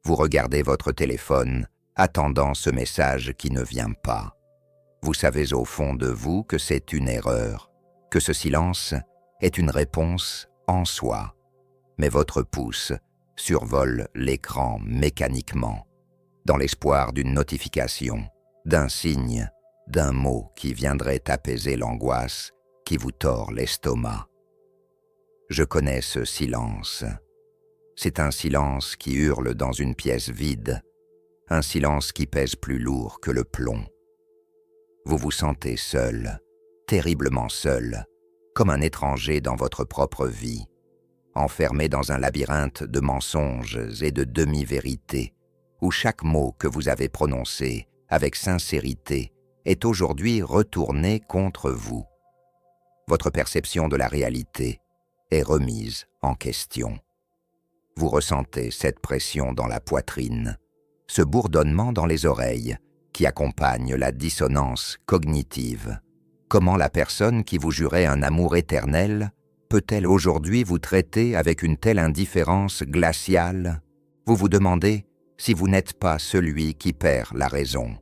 Vous regardez votre téléphone, attendant ce message qui ne vient pas. Vous savez au fond de vous que c'est une erreur, que ce silence est une réponse en soi. Mais votre pouce survole l'écran mécaniquement, dans l'espoir d'une notification, d'un signe, d'un mot qui viendrait apaiser l'angoisse qui vous tord l'estomac. Je connais ce silence. C'est un silence qui hurle dans une pièce vide, un silence qui pèse plus lourd que le plomb. Vous vous sentez seul, terriblement seul, comme un étranger dans votre propre vie, enfermé dans un labyrinthe de mensonges et de demi-vérités, où chaque mot que vous avez prononcé avec sincérité est aujourd'hui retourné contre vous. Votre perception de la réalité est remise en question. Vous ressentez cette pression dans la poitrine, ce bourdonnement dans les oreilles qui accompagne la dissonance cognitive. Comment la personne qui vous jurait un amour éternel peut-elle aujourd'hui vous traiter avec une telle indifférence glaciale? Vous vous demandez si vous n'êtes pas celui qui perd la raison,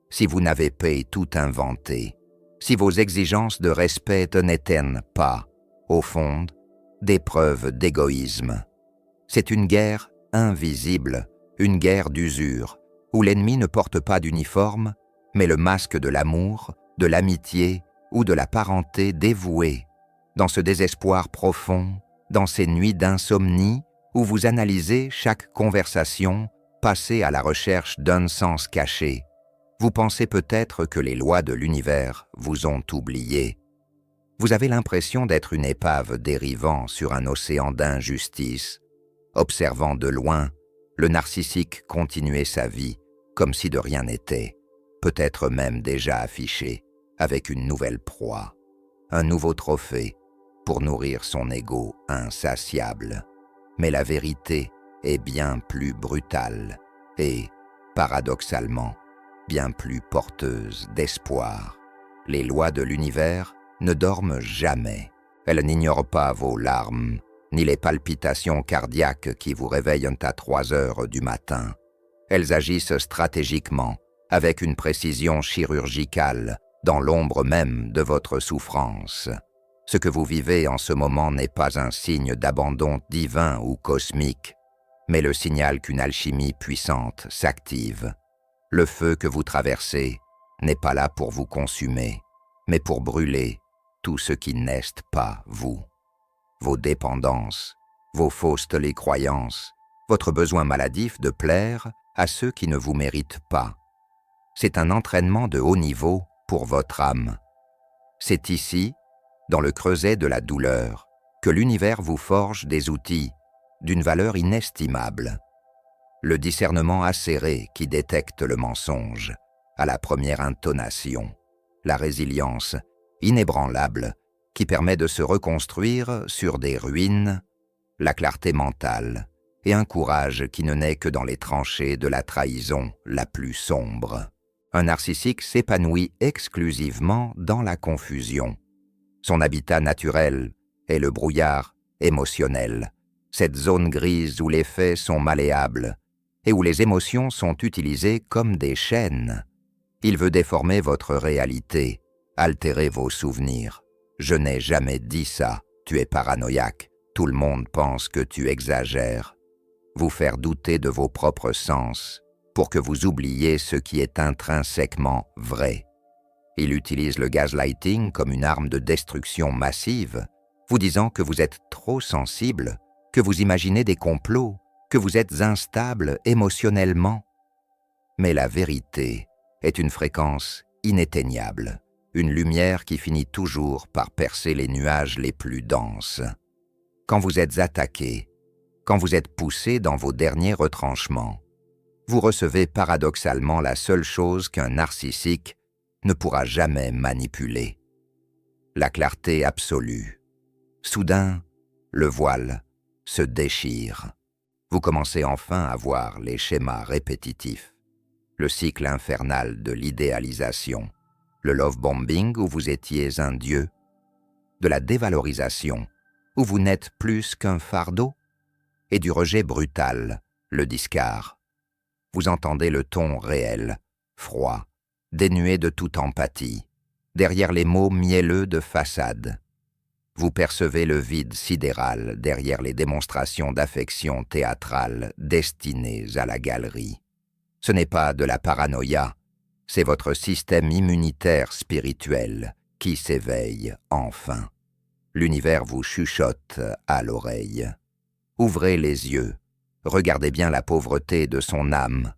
si vous n'avez pas tout inventé, si vos exigences de respect n'éteignent pas, au fond, des preuves d'égoïsme. C'est une guerre invisible, une guerre d'usure, où l'ennemi ne porte pas d'uniforme, mais le masque de l'amour, de l'amitié ou de la parenté dévouée. Dans ce désespoir profond, dans ces nuits d'insomnie, où vous analysez chaque conversation, passée à la recherche d'un sens caché, vous pensez peut-être que les lois de l'univers vous ont oublié. Vous avez l'impression d'être une épave dérivant sur un océan d'injustice, observant de loin le narcissique continuer sa vie comme si de rien n'était, peut-être même déjà affiché avec une nouvelle proie, un nouveau trophée pour nourrir son ego insatiable. Mais la vérité est bien plus brutale et, paradoxalement, bien plus porteuse d'espoir. Les lois de l'univers ne dorment jamais. Elles n'ignorent pas vos larmes, ni les palpitations cardiaques qui vous réveillent à 3 heures du matin. Elles agissent stratégiquement, avec une précision chirurgicale, dans l'ombre même de votre souffrance. Ce que vous vivez en ce moment n'est pas un signe d'abandon divin ou cosmique, mais le signal qu'une alchimie puissante s'active. Le feu que vous traversez n'est pas là pour vous consumer, mais pour brûler tout ce qui n'est pas vous. Vos dépendances, vos fausses croyances, votre besoin maladif de plaire à ceux qui ne vous méritent pas. C'est un entraînement de haut niveau pour votre âme. C'est ici, dans le creuset de la douleur, que l'univers vous forge des outils d'une valeur inestimable. Le discernement acéré qui détecte le mensonge à la première intonation, la résilience inébranlable qui permet de se reconstruire sur des ruines, la clarté mentale et un courage qui ne naît que dans les tranchées de la trahison la plus sombre. Un narcissique s'épanouit exclusivement dans la confusion. Son habitat naturel est le brouillard émotionnel, cette zone grise où les faits sont malléables et où les émotions sont utilisées comme des chaînes. Il veut déformer votre réalité, altérer vos souvenirs. Je n'ai jamais dit ça, tu es paranoïaque, tout le monde pense que tu exagères. Vous faire douter de vos propres sens pour que vous oubliez ce qui est intrinsèquement vrai. Il utilise le gaslighting comme une arme de destruction massive, vous disant que vous êtes trop sensible, que vous imaginez des complots, que vous êtes instable émotionnellement. Mais la vérité est une fréquence inatteignable, une lumière qui finit toujours par percer les nuages les plus denses. Quand vous êtes attaqué, quand vous êtes poussé dans vos derniers retranchements, vous recevez paradoxalement la seule chose qu'un narcissique ne pourra jamais manipuler. La clarté absolue. Soudain, le voile se déchire. Vous commencez enfin à voir les schémas répétitifs, le cycle infernal de l'idéalisation, le love bombing où vous étiez un dieu, de la dévalorisation où vous n'êtes plus qu'un fardeau, et du rejet brutal, le discard, Vous entendez le ton réel, froid, dénué de toute empathie, derrière les mots mielleux de façade. Vous percevez le vide sidéral derrière les démonstrations d'affection théâtrale destinées à la galerie. Ce n'est pas de la paranoïa, c'est votre système immunitaire spirituel qui s'éveille enfin. L'univers vous chuchote à l'oreille. Ouvrez les yeux, regardez bien la pauvreté de son âme.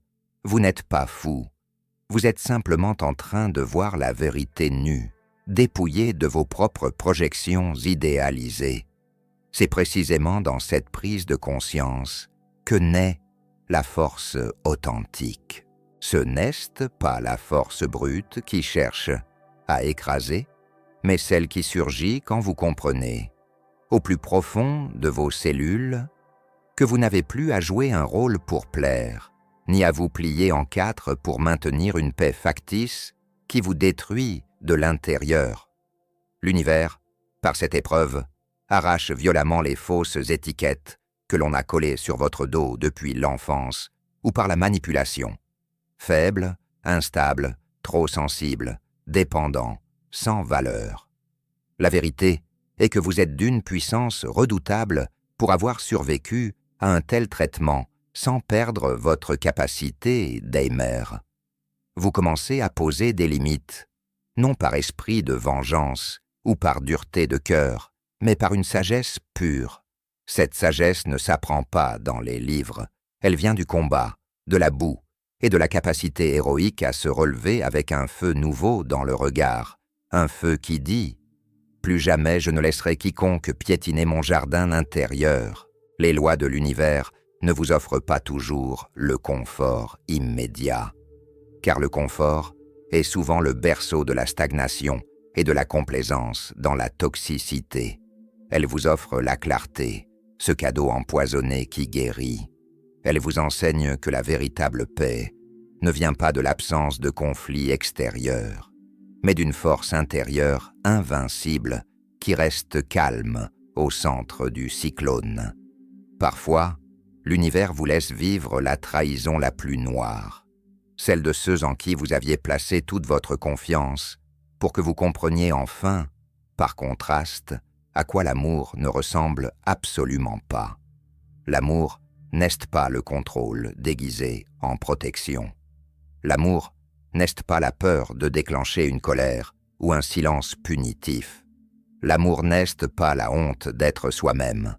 Vous n'êtes pas fou, vous êtes simplement en train de voir la vérité nue, dépouillée de vos propres projections idéalisées. C'est précisément dans cette prise de conscience que naît la force authentique. Ce n'est pas la force brute qui cherche à écraser, mais celle qui surgit quand vous comprenez, au plus profond de vos cellules, que vous n'avez plus à jouer un rôle pour plaire, ni à vous plier en quatre pour maintenir une paix factice qui vous détruit de l'intérieur. L'univers, par cette épreuve, arrache violemment les fausses étiquettes que l'on a collées sur votre dos depuis l'enfance ou par la manipulation. Faible, instable, trop sensible, dépendant, sans valeur. La vérité est que vous êtes d'une puissance redoutable pour avoir survécu à un tel traitement sans perdre votre capacité d'aimer. Vous commencez à poser des limites, non par esprit de vengeance ou par dureté de cœur, mais par une sagesse pure. Cette sagesse ne s'apprend pas dans les livres, elle vient du combat, de la boue et de la capacité héroïque à se relever avec un feu nouveau dans le regard, un feu qui dit « Plus jamais je ne laisserai quiconque piétiner mon jardin intérieur. Les lois de l'univers ne vous offrent pas toujours le confort immédiat. » Car le confort est souvent le berceau de la stagnation et de la complaisance dans la toxicité. Elle vous offre la clarté, ce cadeau empoisonné qui guérit. Elle vous enseigne que la véritable paix ne vient pas de l'absence de conflits extérieurs, mais d'une force intérieure invincible qui reste calme au centre du cyclone. Parfois, l'univers vous laisse vivre la trahison la plus noire, celle de ceux en qui vous aviez placé toute votre confiance, pour que vous compreniez enfin, par contraste, à quoi l'amour ne ressemble absolument pas. L'amour n'est pas le contrôle déguisé en protection. L'amour n'est pas la peur de déclencher une colère ou un silence punitif. L'amour n'est pas la honte d'être soi-même.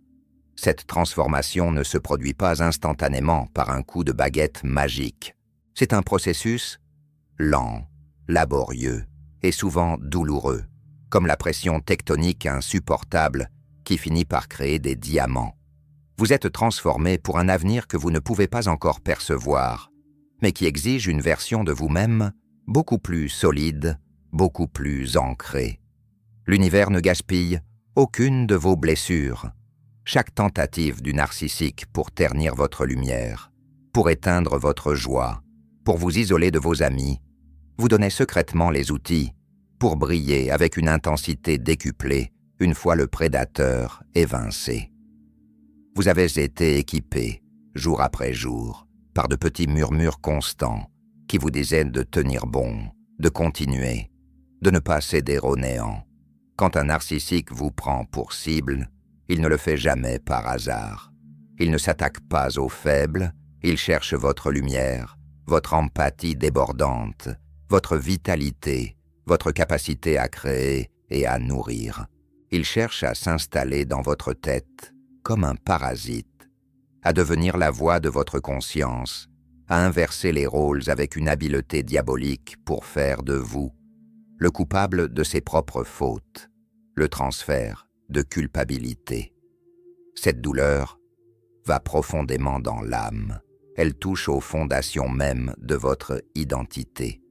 Cette transformation ne se produit pas instantanément par un coup de baguette magique. C'est un processus lent, laborieux et souvent douloureux, comme la pression tectonique insupportable qui finit par créer des diamants. Vous êtes transformé pour un avenir que vous ne pouvez pas encore percevoir, mais qui exige une version de vous-même beaucoup plus solide, beaucoup plus ancrée. L'univers ne gaspille aucune de vos blessures. Chaque tentative du narcissique pour ternir votre lumière, pour éteindre votre joie, pour vous isoler de vos amis, vous donnait secrètement les outils pour briller avec une intensité décuplée une fois le prédateur évincé. Vous avez été équipé, jour après jour, par de petits murmures constants qui vous disaient de tenir bon, de continuer, de ne pas céder au néant. Quand un narcissique vous prend pour cible, il ne le fait jamais par hasard. Il ne s'attaque pas aux faibles, il cherche votre lumière, votre empathie débordante, votre vitalité, votre capacité à créer et à nourrir. Il cherche à s'installer dans votre tête comme un parasite, à devenir la voix de votre conscience, à inverser les rôles avec une habileté diabolique pour faire de vous le coupable de ses propres fautes, le transfert de culpabilité. Cette douleur va profondément dans l'âme. Elle touche aux fondations mêmes de votre identité.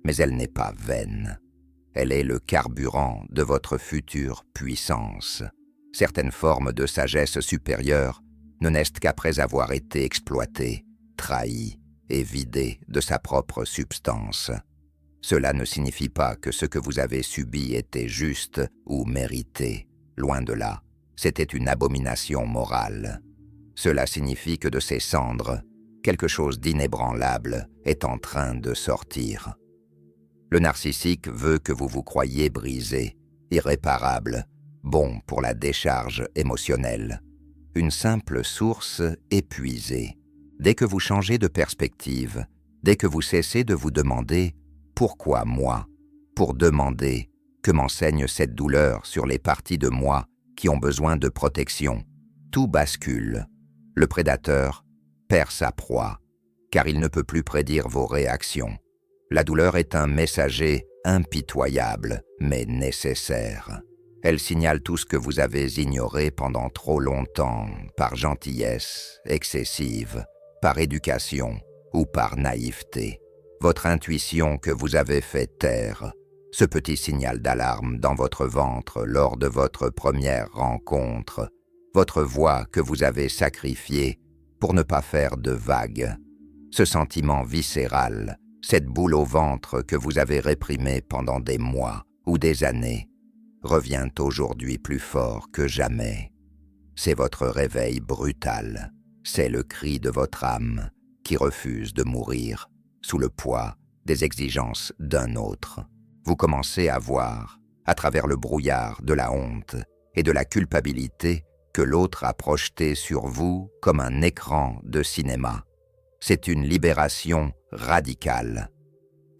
Mais elle n'est pas vaine. Elle est le carburant de votre future puissance. Certaines formes de sagesse supérieure ne naissent qu'après avoir été exploitées, trahies et vidées de sa propre substance. Cela ne signifie pas que ce que vous avez subi était juste ou mérité. Loin de là, c'était une abomination morale. Cela signifie que de ces cendres, quelque chose d'inébranlable est en train de sortir. Le narcissique veut que vous vous croyiez brisé, irréparable, bon pour la décharge émotionnelle. Une simple source épuisée. Dès que vous changez de perspective, dès que vous cessez de vous demander « Pourquoi moi ?» pour demander « Que m'enseigne cette douleur sur les parties de moi qui ont besoin de protection ?» tout bascule. Le prédateur perd sa proie, car il ne peut plus prédire vos réactions. La douleur est un messager impitoyable, mais nécessaire. Elle signale tout ce que vous avez ignoré pendant trop longtemps, par gentillesse excessive, par éducation ou par naïveté. Votre intuition que vous avez fait taire, ce petit signal d'alarme dans votre ventre lors de votre première rencontre, votre voix que vous avez sacrifiée pour ne pas faire de vagues, ce sentiment viscéral, cette boule au ventre que vous avez réprimée pendant des mois ou des années, revient aujourd'hui plus fort que jamais. C'est votre réveil brutal, c'est le cri de votre âme qui refuse de mourir sous le poids des exigences d'un autre. Vous commencez à voir, à travers le brouillard de la honte et de la culpabilité, que l'autre a projeté sur vous comme un écran de cinéma. C'est une libération radicale.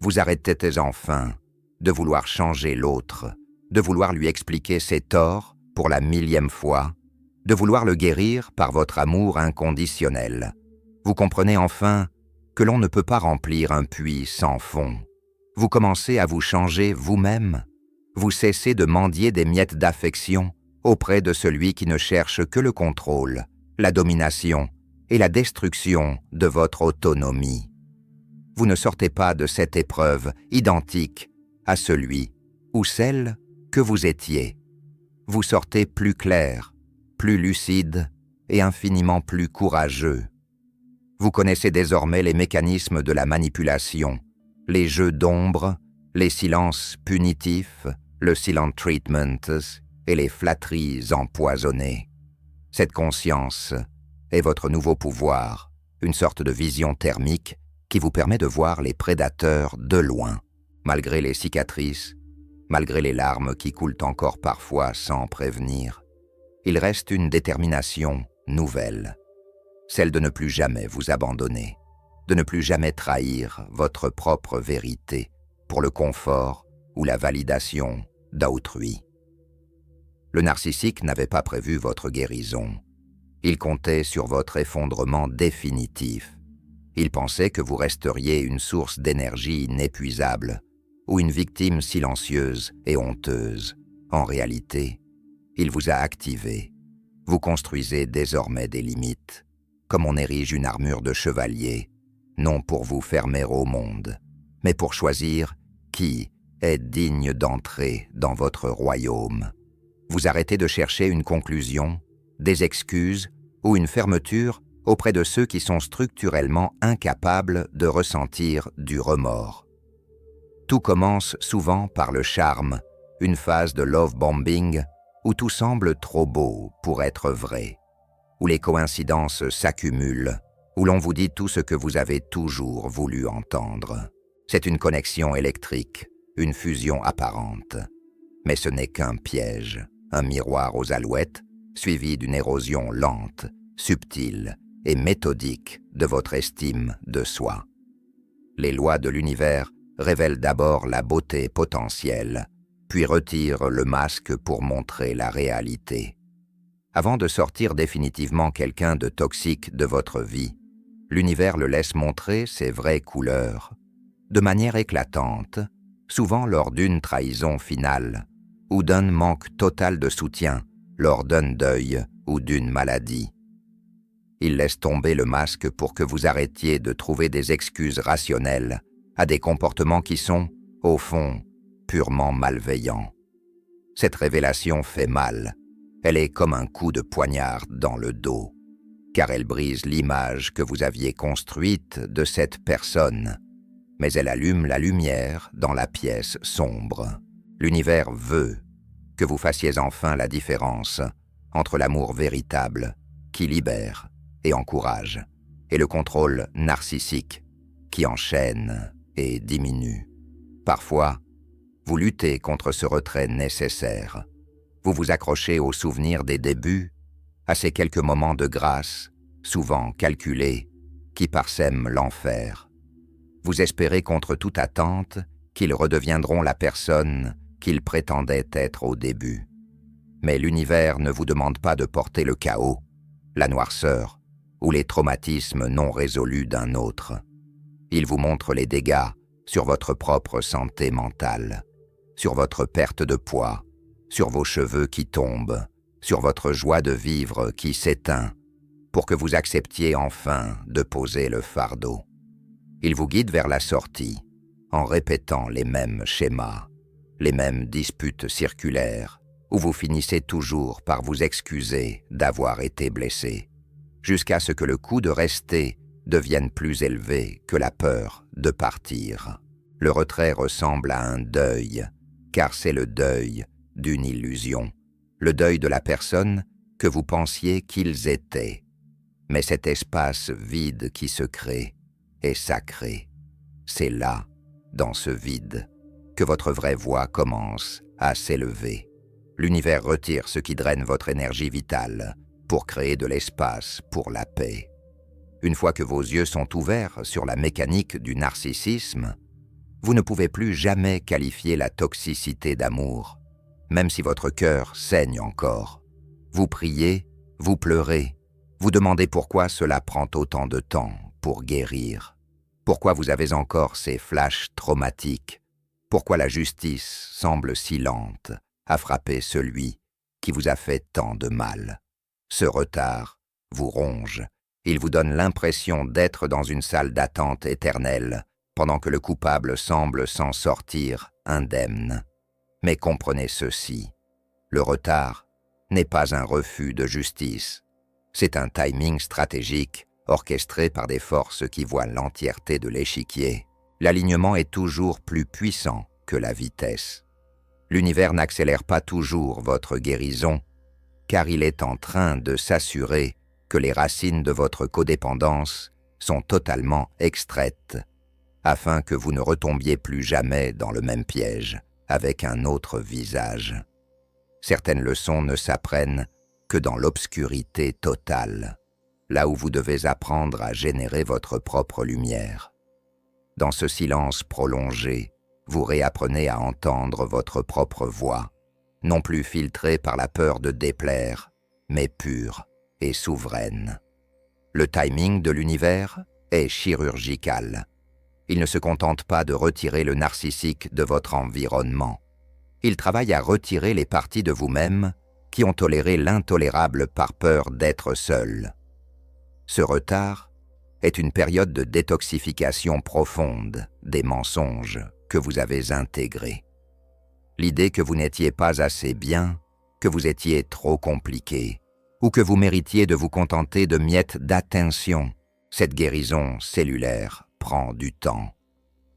Vous arrêtez enfin de vouloir changer l'autre, de vouloir lui expliquer ses torts pour la 1000e fois, de vouloir le guérir par votre amour inconditionnel. Vous comprenez enfin que l'on ne peut pas remplir un puits sans fond. Vous commencez à vous changer vous-même. Vous cessez de mendier des miettes d'affection auprès de celui qui ne cherche que le contrôle, la domination et la destruction de votre autonomie. Vous ne sortez pas de cette épreuve identique à celui ou celle que vous étiez. Vous sortez plus clair, plus lucide et infiniment plus courageux. Vous connaissez désormais les mécanismes de la manipulation, les jeux d'ombre, les silences punitifs, le silent treatment et les flatteries empoisonnées. Cette conscience est votre nouveau pouvoir, une sorte de vision thermique qui vous permet de voir les prédateurs de loin, malgré les cicatrices, malgré les larmes qui coulent encore parfois sans prévenir. Il reste une détermination nouvelle, celle de ne plus jamais vous abandonner, de ne plus jamais trahir votre propre vérité pour le confort ou la validation d'autrui. Le narcissique n'avait pas prévu votre guérison. Il comptait sur votre effondrement définitif. Il pensait que vous resteriez une source d'énergie inépuisable ou une victime silencieuse et honteuse. En réalité, il vous a activé. Vous construisez désormais des limites, comme on érige une armure de chevalier, non pour vous fermer au monde, mais pour choisir qui est digne d'entrer dans votre royaume. Vous arrêtez de chercher une conclusion, des excuses ou une fermeture auprès de ceux qui sont structurellement incapables de ressentir du remords. Tout commence souvent par le charme, une phase de love bombing où tout semble trop beau pour être vrai, où les coïncidences s'accumulent, où l'on vous dit tout ce que vous avez toujours voulu entendre. C'est une connexion électrique, une fusion apparente. Mais ce n'est qu'un piège, un miroir aux alouettes, suivi d'une érosion lente, subtile et méthodique de votre estime de soi. Les lois de l'univers révèlent d'abord la beauté potentielle, puis retirent le masque pour montrer la réalité. Avant de sortir définitivement quelqu'un de toxique de votre vie, l'univers le laisse montrer ses vraies couleurs, de manière éclatante, souvent lors d'une trahison finale, ou d'un manque total de soutien, lors d'un deuil ou d'une maladie. Il laisse tomber le masque pour que vous arrêtiez de trouver des excuses rationnelles à des comportements qui sont, au fond, purement malveillants. Cette révélation fait mal. Elle est comme un coup de poignard dans le dos, car elle brise l'image que vous aviez construite de cette personne, mais elle allume la lumière dans la pièce sombre. L'univers veut que vous fassiez enfin la différence entre l'amour véritable, qui libère et encourage, et le contrôle narcissique qui enchaîne et diminue. Parfois, vous luttez contre ce retrait nécessaire. Vous vous accrochez aux souvenirs des débuts, à ces quelques moments de grâce, souvent calculés, qui parsèment l'enfer. Vous espérez contre toute attente qu'ils redeviendront la personne qu'ils prétendaient être au début. Mais l'univers ne vous demande pas de porter le chaos, la noirceur ou les traumatismes non résolus d'un autre. Il vous montre les dégâts sur votre propre santé mentale, sur votre perte de poids, sur vos cheveux qui tombent, sur votre joie de vivre qui s'éteint, pour que vous acceptiez enfin de poser le fardeau. Il vous guide vers la sortie, en répétant les mêmes schémas, les mêmes disputes circulaires, où vous finissez toujours par vous excuser d'avoir été blessé, jusqu'à ce que le coût de rester devienne plus élevé que la peur de partir. Le retrait ressemble à un deuil, car c'est le deuil d'une illusion, le deuil de la personne que vous pensiez qu'ils étaient. Mais cet espace vide qui se crée est sacré. C'est là, dans ce vide, que votre vraie voix commence à s'élever. L'univers retire ce qui draine votre énergie vitale pour créer de l'espace pour la paix. Une fois que vos yeux sont ouverts sur la mécanique du narcissisme, vous ne pouvez plus jamais qualifier la toxicité d'amour, même si votre cœur saigne encore. Vous priez, vous pleurez, vous demandez pourquoi cela prend autant de temps pour guérir, pourquoi vous avez encore ces flashs traumatiques, pourquoi la justice semble si lente à frapper celui qui vous a fait tant de mal. Ce retard vous ronge. Il vous donne l'impression d'être dans une salle d'attente éternelle, pendant que le coupable semble s'en sortir indemne. Mais comprenez ceci, le retard n'est pas un refus de justice. C'est un timing stratégique orchestré par des forces qui voient l'entièreté de l'échiquier. L'alignement est toujours plus puissant que la vitesse. L'univers n'accélère pas toujours votre guérison, car il est en train de s'assurer que les racines de votre codépendance sont totalement extraites, afin que vous ne retombiez plus jamais dans le même piège, avec un autre visage. Certaines leçons ne s'apprennent que dans l'obscurité totale, là où vous devez apprendre à générer votre propre lumière. Dans ce silence prolongé, vous réapprenez à entendre votre propre voix, non plus filtrée par la peur de déplaire, mais pure et souveraine. Le timing de l'univers est chirurgical. Il ne se contente pas de retirer le narcissique de votre environnement. Il travaille à retirer les parties de vous-même qui ont toléré l'intolérable par peur d'être seul. Ce retard est une période de détoxification profonde des mensonges que vous avez intégrés. L'idée que vous n'étiez pas assez bien, que vous étiez trop compliqué, ou que vous méritiez de vous contenter de miettes d'attention, cette guérison cellulaire prend du temps.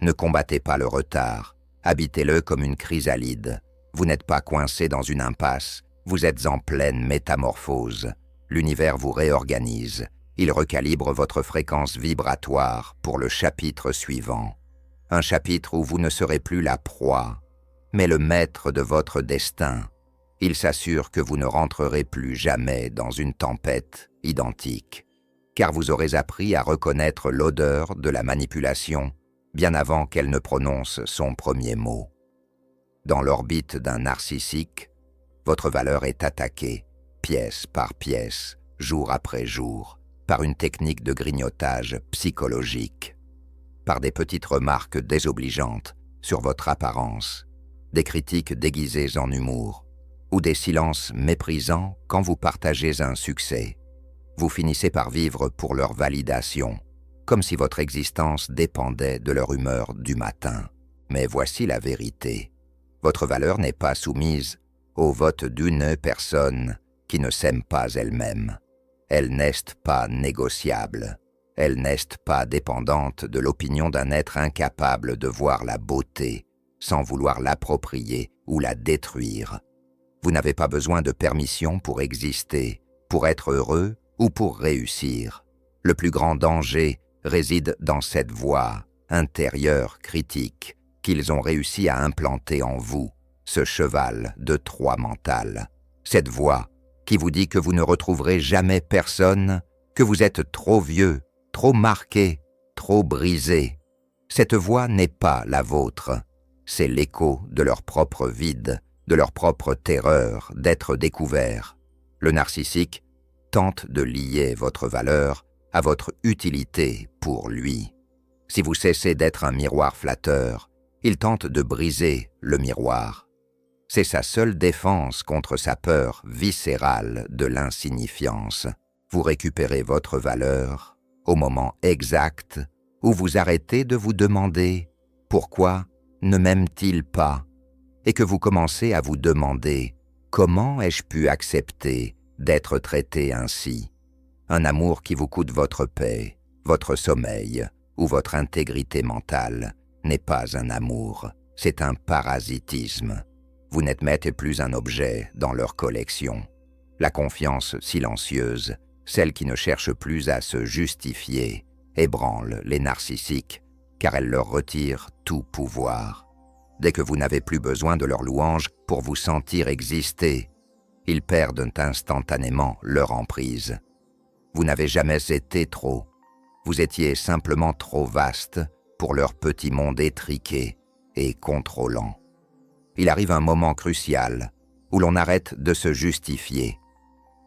Ne combattez pas le retard, habitez-le comme une chrysalide. Vous n'êtes pas coincé dans une impasse, vous êtes en pleine métamorphose. L'univers vous réorganise, il recalibre votre fréquence vibratoire pour le chapitre suivant. Un chapitre où vous ne serez plus la proie, mais le maître de votre destin. Il s'assure que vous ne rentrerez plus jamais dans une tempête identique, car vous aurez appris à reconnaître l'odeur de la manipulation bien avant qu'elle ne prononce son premier mot. Dans l'orbite d'un narcissique, votre valeur est attaquée, pièce par pièce, jour après jour, par une technique de grignotage psychologique, par des petites remarques désobligeantes sur votre apparence, des critiques déguisées en humour, ou des silences méprisants quand vous partagez un succès. Vous finissez par vivre pour leur validation, comme si votre existence dépendait de leur humeur du matin. Mais voici la vérité. Votre valeur n'est pas soumise au vote d'une personne qui ne s'aime pas elle-même. Elle n'est pas négociable. Elle n'est pas dépendante de l'opinion d'un être incapable de voir la beauté sans vouloir l'approprier ou la détruire. Vous n'avez pas besoin de permission pour exister, pour être heureux ou pour réussir. Le plus grand danger réside dans cette voix intérieure critique qu'ils ont réussi à implanter en vous, ce cheval de Troie mentale. Cette voix qui vous dit que vous ne retrouverez jamais personne, que vous êtes trop vieux, trop marqué, trop brisé. Cette voix n'est pas la vôtre, c'est l'écho de leur propre vide, de leur propre terreur d'être découvert. Le narcissique tente de lier votre valeur à votre utilité pour lui. Si vous cessez d'être un miroir flatteur, il tente de briser le miroir. C'est sa seule défense contre sa peur viscérale de l'insignifiance. Vous récupérez votre valeur au moment exact où vous arrêtez de vous demander « Pourquoi ne m'aime-t-il pas ?» et que vous commencez à vous demander « Comment ai-je pu accepter d'être traité ainsi ?» Un amour qui vous coûte votre paix, votre sommeil ou votre intégrité mentale n'est pas un amour, c'est un parasitisme. Vous n'admettez plus un objet dans leur collection. La confiance silencieuse, celle qui ne cherche plus à se justifier, ébranle les narcissiques, car elle leur retire tout pouvoir. Dès que vous n'avez plus besoin de leur louange pour vous sentir exister, ils perdent instantanément leur emprise. Vous n'avez jamais été trop. Vous étiez simplement trop vaste pour leur petit monde étriqué et contrôlant. Il arrive un moment crucial où l'on arrête de se justifier.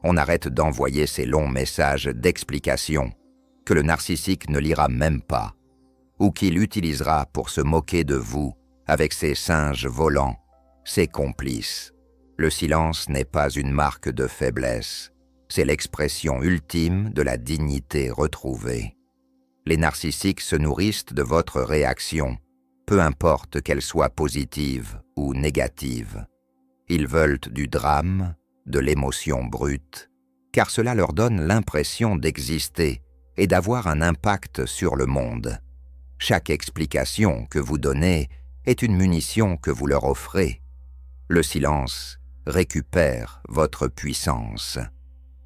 On arrête d'envoyer ces longs messages d'explication que le narcissique ne lira même pas ou qu'il utilisera pour se moquer de vous avec ses singes volants, ses complices. Le silence n'est pas une marque de faiblesse, c'est l'expression ultime de la dignité retrouvée. Les narcissiques se nourrissent de votre réaction, peu importe qu'elle soit positive ou négative. Ils veulent du drame, de l'émotion brute, car cela leur donne l'impression d'exister et d'avoir un impact sur le monde. Chaque explication que vous donnez est une munition que vous leur offrez. Le silence récupère votre puissance.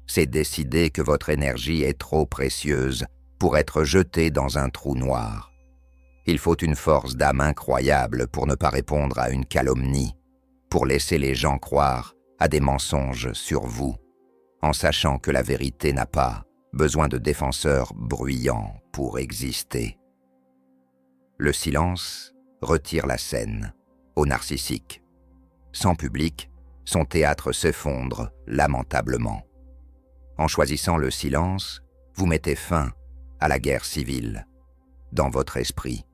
C'est décider que votre énergie est trop précieuse pour être jetée dans un trou noir. Il faut une force d'âme incroyable pour ne pas répondre à une calomnie, pour laisser les gens croire à des mensonges sur vous, en sachant que la vérité n'a pas besoin de défenseurs bruyants pour exister. Le silence retire la scène au narcissique. Sans public, son théâtre s'effondre lamentablement. En choisissant le silence, vous mettez fin à la guerre civile. Dans votre esprit,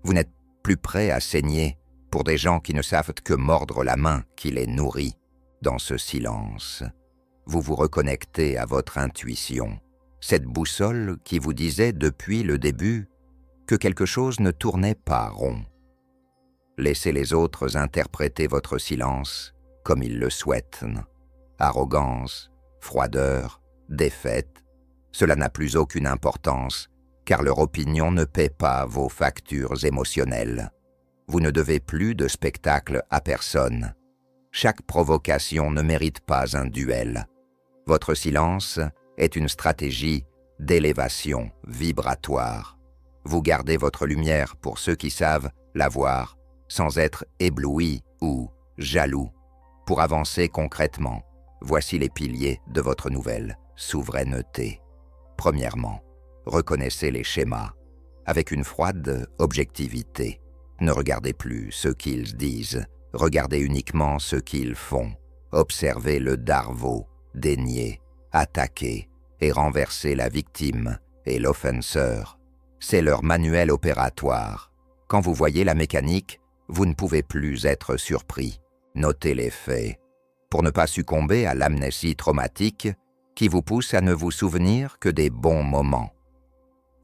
vous n'êtes plus prêt à saigner pour des gens qui ne savent que mordre la main qui les nourrit. Dans ce silence, vous vous reconnectez à votre intuition, cette boussole qui vous disait depuis le début que quelque chose ne tournait pas rond. Laissez les autres interpréter votre silence comme ils le souhaitent. Arrogance, froideur, défaite, cela n'a plus aucune importance, car leur opinion ne paie pas vos factures émotionnelles. Vous ne devez plus de spectacle à personne. Chaque provocation ne mérite pas un duel. Votre silence est une stratégie d'élévation vibratoire. Vous gardez votre lumière pour ceux qui savent la voir, sans être éblouis ou jaloux. Pour avancer concrètement, voici les piliers de votre nouvelle souveraineté. Premièrement, reconnaissez les schémas avec une froide objectivité. Ne regardez plus ce qu'ils disent, regardez uniquement ce qu'ils font. Observez le darveau, dénier, attaquer et renverser la victime et l'offenseur. C'est leur manuel opératoire. Quand vous voyez la mécanique, vous ne pouvez plus être surpris. Notez les faits, pour ne pas succomber à l'amnésie traumatique qui vous pousse à ne vous souvenir que des bons moments.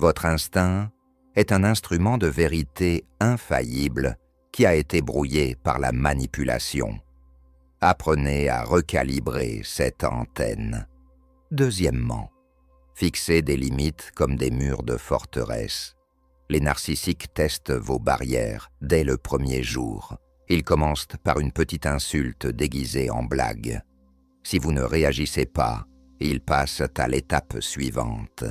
Votre instinct est un instrument de vérité infaillible qui a été brouillé par la manipulation. Apprenez à recalibrer cette antenne. Deuxièmement, fixez des limites comme des murs de forteresse. Les narcissiques testent vos barrières dès le premier jour. Ils commencent par une petite insulte déguisée en blague. Si vous ne réagissez pas, ils passent à l'étape suivante.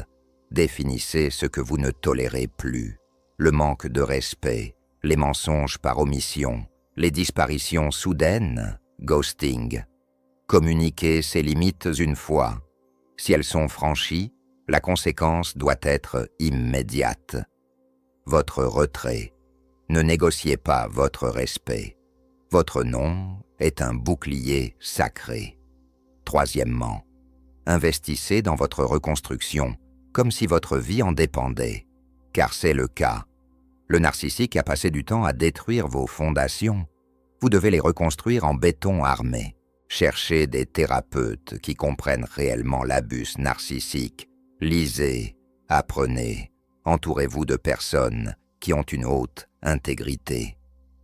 Définissez ce que vous ne tolérez plus, le manque de respect, les mensonges par omission, les disparitions soudaines, ghosting. Communiquez ces limites une fois. Si elles sont franchies, la conséquence doit être immédiate. Votre retrait. Ne négociez pas votre respect. Votre nom est un bouclier sacré. Troisièmement, investissez dans votre reconstruction comme si votre vie en dépendait, car c'est le cas. Le narcissique a passé du temps à détruire vos fondations. Vous devez les reconstruire en béton armé. Cherchez des thérapeutes qui comprennent réellement l'abus narcissique. Lisez, apprenez, entourez-vous de personnes qui ont une haute intégrité.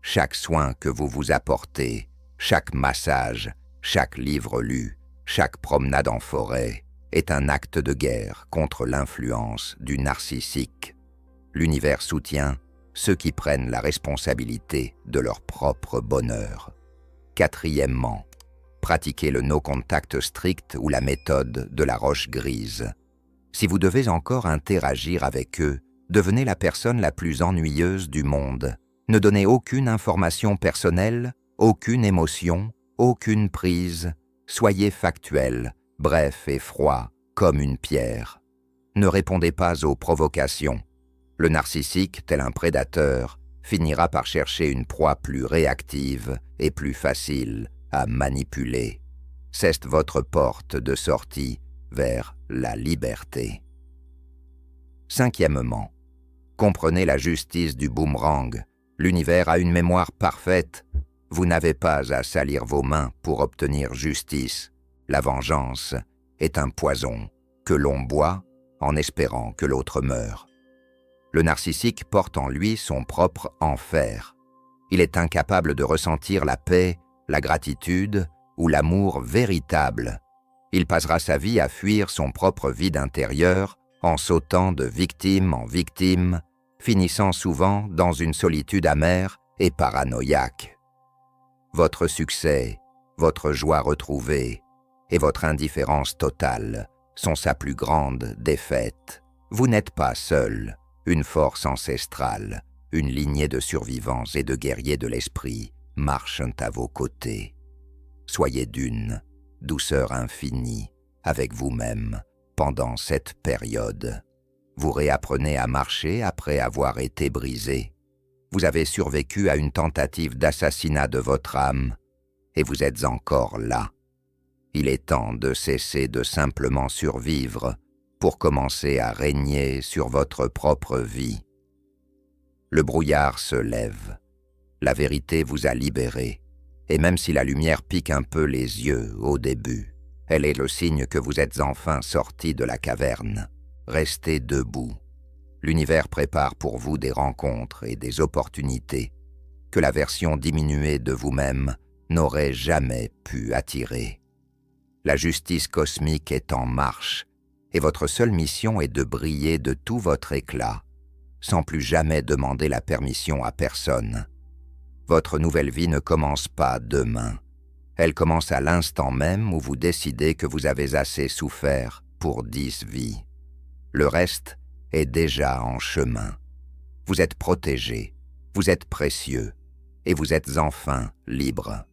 Chaque soin que vous vous apportez, chaque massage, chaque livre lu, chaque promenade en forêt est un acte de guerre contre l'influence du narcissique. L'univers soutient ceux qui prennent la responsabilité de leur propre bonheur. Quatrièmement, pratiquez le no-contact strict ou la méthode de la roche grise. Si vous devez encore interagir avec eux, devenez la personne la plus ennuyeuse du monde. Ne donnez aucune information personnelle, aucune émotion, aucune prise. Soyez factuel, bref et froid, comme une pierre. Ne répondez pas aux provocations. Le narcissique, tel un prédateur, finira par chercher une proie plus réactive et plus facile à manipuler. C'est votre porte de sortie vers la liberté. Cinquièmement, comprenez la justice du boomerang. L'univers a une mémoire parfaite. Vous n'avez pas à salir vos mains pour obtenir justice. La vengeance est un poison que l'on boit en espérant que l'autre meure. Le narcissique porte en lui son propre enfer. Il est incapable de ressentir la paix, la gratitude ou l'amour véritable. Il passera sa vie à fuir son propre vide intérieur en sautant de victime en victime, finissant souvent dans une solitude amère et paranoïaque. Votre succès, votre joie retrouvée et votre indifférence totale sont sa plus grande défaite. Vous n'êtes pas seul. Une force ancestrale, une lignée de survivants et de guerriers de l'esprit marchent à vos côtés. Soyez d'une douceur infinie avec vous-même pendant cette période. Vous réapprenez à marcher après avoir été brisé. Vous avez survécu à une tentative d'assassinat de votre âme et vous êtes encore là. Il est temps de cesser de simplement survivre pour commencer à régner sur votre propre vie. Le brouillard se lève. La vérité vous a libéré. Et même si la lumière pique un peu les yeux au début, elle est le signe que vous êtes enfin sorti de la caverne. Restez debout. L'univers prépare pour vous des rencontres et des opportunités que la version diminuée de vous-même n'aurait jamais pu attirer. La justice cosmique est en marche et votre seule mission est de briller de tout votre éclat, sans plus jamais demander la permission à personne. Votre nouvelle vie ne commence pas demain. Elle commence à l'instant même où vous décidez que vous avez assez souffert pour 10 vies. Le reste est déjà en chemin. Vous êtes protégé, vous êtes précieux, et vous êtes enfin libre.